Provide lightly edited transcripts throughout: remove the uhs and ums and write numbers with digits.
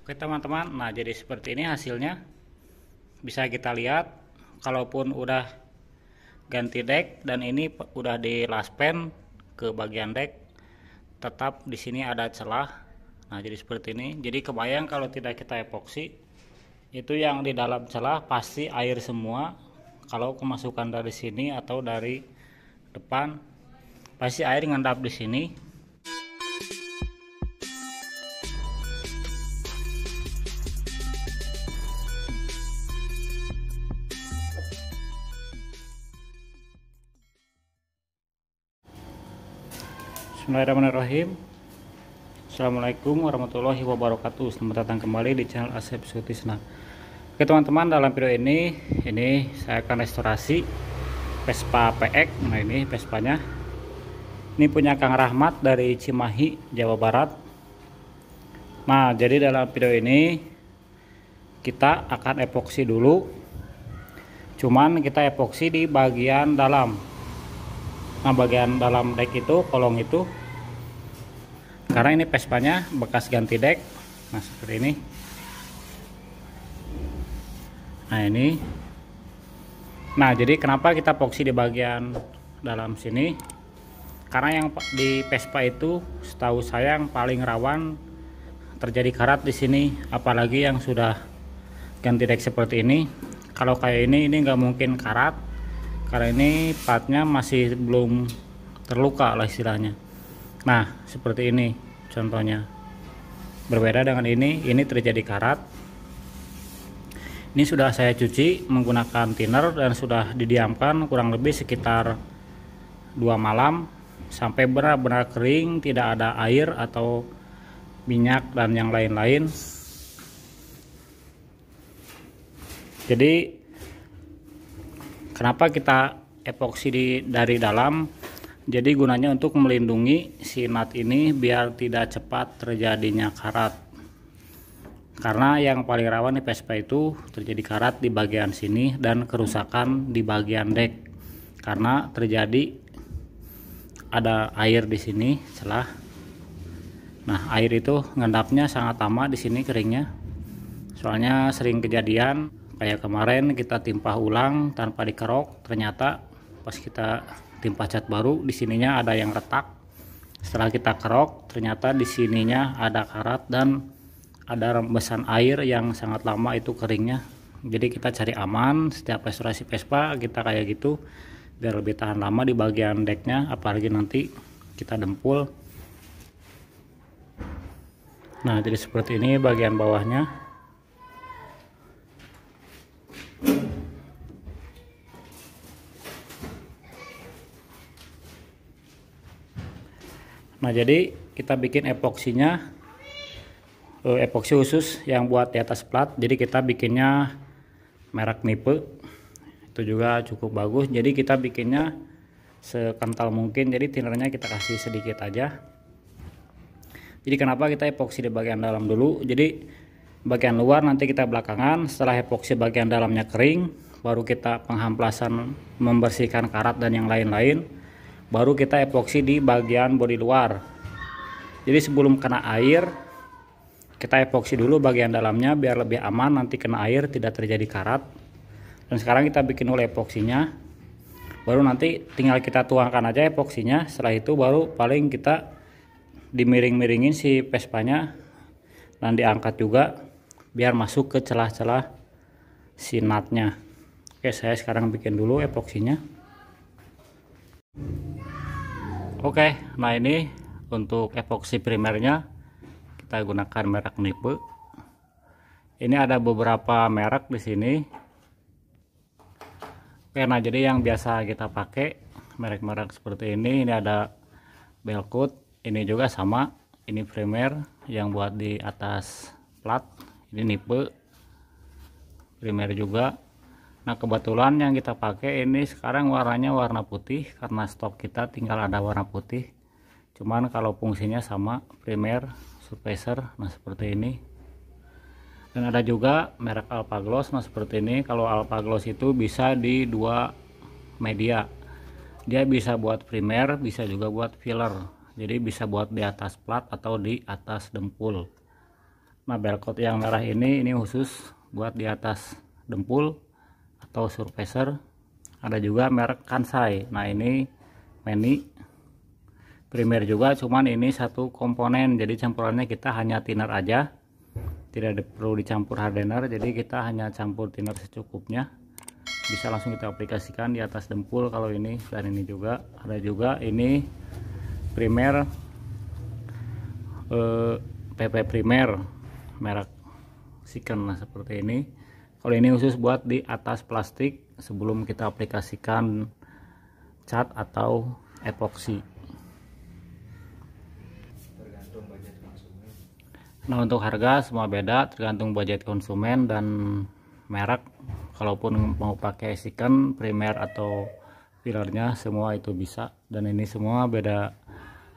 Oke teman-teman, nah jadi seperti ini hasilnya. Bisa kita lihat kalaupun udah ganti dek dan ini udah di laspen ke bagian dek, tetap di sini ada celah. Nah jadi seperti ini. Jadi kebayang kalau tidak kita epoksi, itu yang di dalam celah pasti air semua. Kalau kemasukan dari sini atau dari depan, pasti air ngendap di sini. Bismillahirrahmanirrahim. Assalamualaikum warahmatullahi wabarakatuh. Selamat datang kembali di channel Asep Sutisna. Oke teman-teman, dalam video ini saya akan restorasi Vespa PX. Nah ini Vespanya, ini punya Kang Rahmat dari Cimahi, Jawa Barat. Nah jadi dalam video ini kita akan epoksi dulu, cuman kita epoksi di bagian dalam. Nah bagian dalam dek itu, kolong itu, karena ini Vespanya bekas ganti dek. Nah seperti ini. Nah ini. Nah jadi kenapa kita epoksi di bagian dalam sini? Karena yang di Vespa itu setahu saya yang paling rawan terjadi karat di sini, apalagi yang sudah ganti dek seperti ini. Kalau kayak ini nggak mungkin karat, karena ini partnya masih belum terluka lah istilahnya. Nah seperti ini contohnya. Berbeda dengan ini terjadi karat. Ini sudah saya cuci menggunakan thinner dan sudah didiamkan kurang lebih sekitar 2 malam sampai benar-benar kering, tidak ada air atau minyak dan yang lain-lain. Jadi kenapa kita epoksi dari dalam? Jadi gunanya untuk melindungi si nut ini biar tidak cepat terjadinya karat. Karena yang paling rawan di Vespa itu terjadi karat di bagian sini dan kerusakan di bagian dek. Karena terjadi ada air di sini celah. Nah, air itu ngendapnya sangat lama di sini keringnya. Soalnya sering kejadian kayak kemarin kita timpah ulang tanpa dikerok, ternyata pas kita timpah cat baru di sininya ada yang retak. Setelah kita kerok, ternyata di sininya ada karat dan ada rembesan air yang sangat lama itu keringnya. Jadi kita cari aman setiap restorasi Vespa kita kayak gitu biar lebih tahan lama di bagian deknya, apalagi nanti kita dempul. Nah, jadi seperti ini bagian bawahnya. Nah jadi kita bikin epoksinya, epoksi khusus yang buat di atas plat. Jadi kita bikinnya merek Nipe, itu juga cukup bagus. Jadi kita bikinnya sekental mungkin, jadi thinnernya kita kasih sedikit aja. Jadi kenapa kita epoksi di bagian dalam dulu? Jadi bagian luar nanti kita belakangan. Setelah epoksi bagian dalamnya kering, baru kita penghamplasan membersihkan karat dan yang lain-lain, baru kita epoksi di bagian bodi luar. Jadi sebelum kena air kita epoksi dulu bagian dalamnya biar lebih aman, nanti kena air tidak terjadi karat. Dan sekarang kita bikin dulu epoksinya, baru nanti tinggal kita tuangkan aja epoksinya. Setelah itu baru paling kita dimiring-miringin si Vespanya dan diangkat juga biar masuk ke celah-celah si nutnya. Oke, saya sekarang bikin dulu epoksinya. Oke, nah ini untuk epoksi primernya kita gunakan merek Nipe. Ini ada beberapa merek di sini. Oke, nah jadi yang biasa kita pakai merek-merek seperti ini. Ini ada Belkut, ini juga sama. Ini primer yang buat di atas plat. Ini Nipe primer juga. Nah kebetulan yang kita pakai ini sekarang warnanya warna putih karena stok kita tinggal ada warna putih. Cuman kalau fungsinya sama, primer, surfacer, nah seperti ini. Dan ada juga merek Alpha Gloss, nah seperti ini. Kalau Alpha Gloss itu bisa di dua media. Dia bisa buat primer, bisa juga buat filler. Jadi bisa buat di atas plat atau di atas dempul. Nah, belkot yang merah ini khusus buat di atas dempul atau surfacer. Ada juga merek Kansai. Nah, ini mini primer juga, cuman ini satu komponen, jadi campurannya kita hanya thinner aja, tidak perlu dicampur hardener. Jadi kita hanya campur thinner secukupnya, bisa langsung kita aplikasikan di atas dempul kalau ini. Dan ini juga ada juga ini primer PP primer merek Siken. Nah, seperti ini. Kalau ini khusus buat di atas plastik sebelum kita aplikasikan cat atau epoksi. Nah, untuk harga semua beda, tergantung budget konsumen dan merek. Kalaupun mau pakai Siken primer atau fillernya, semua itu bisa. Dan ini semua beda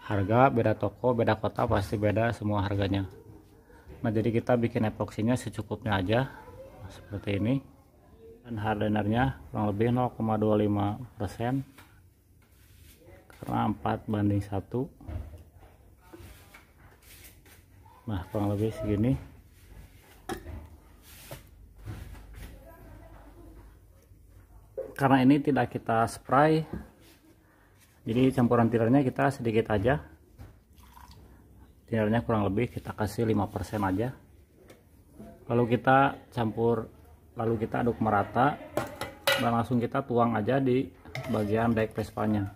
harga, beda toko, beda kota, pasti beda semua harganya. Nah, jadi kita bikin epoksinya secukupnya aja seperti ini. Dan hardenernya kurang lebih 0,25%, karena 4:1. Nah, kurang lebih segini. Karena ini tidak kita spray, jadi campuran thinnernya kita sedikit aja. Thinnernya kurang lebih kita kasih 5% aja. Lalu kita campur, lalu kita aduk merata dan langsung kita tuang aja di bagian dek Vespanya.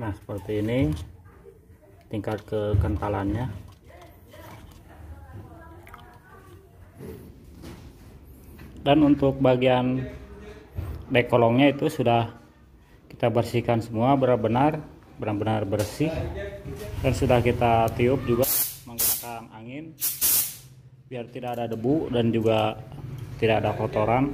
Nah, seperti ini tingkat kekentalannya. Dan untuk bagian dek kolongnya itu sudah kita bersihkan semua, benar-benar bersih, dan sudah kita tiup juga menggunakan angin biar tidak ada debu dan juga tidak ada kotoran.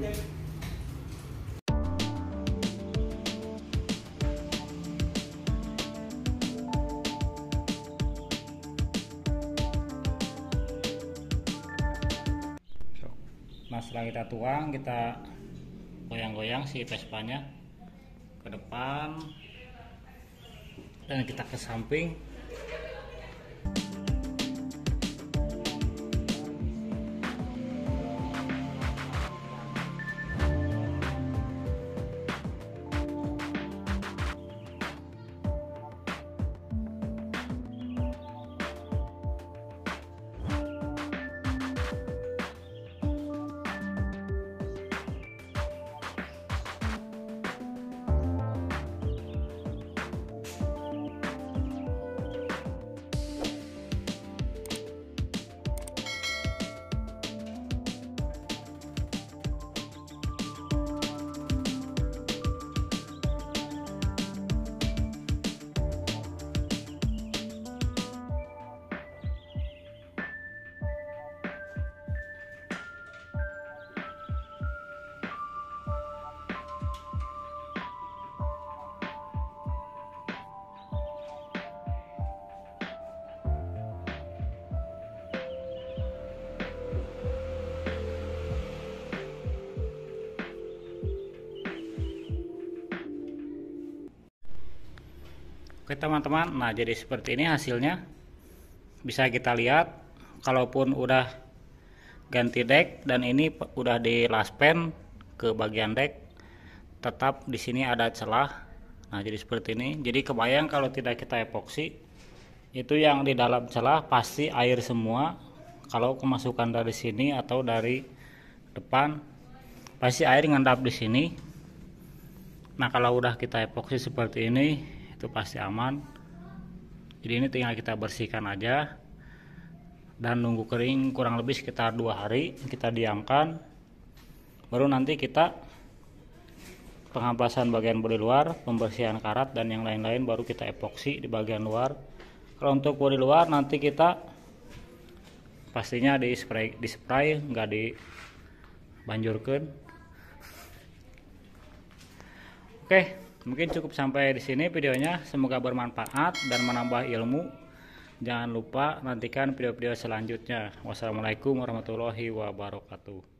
Nah, setelah kita tuang, kita goyang-goyang si Vespanya ke depan dan kita ke samping. Oke teman-teman, nah jadi seperti ini hasilnya. Bisa kita lihat, kalaupun udah ganti dek dan ini udah di laspen ke bagian dek, tetap di sini ada celah. Nah jadi seperti ini. Jadi kebayang kalau tidak kita epoksi, itu yang di dalam celah pasti air semua. Kalau kemasukan dari sini atau dari depan, pasti air ngendap di sini. Nah kalau udah kita epoksi seperti ini, itu pasti aman. Jadi ini tinggal kita bersihkan aja dan nunggu kering kurang lebih sekitar 2 hari. Kita diamkan, baru nanti kita pengampasan bagian bodi luar, pembersihan karat dan yang lain-lain, baru kita epoksi di bagian luar. Kalau untuk bodi luar nanti kita pastinya di spray nggak di banjurkeun. Oke, mungkin cukup sampai di sini videonya. Semoga bermanfaat dan menambah ilmu. Jangan lupa nantikan video-video selanjutnya. Wassalamualaikum warahmatullahi wabarakatuh.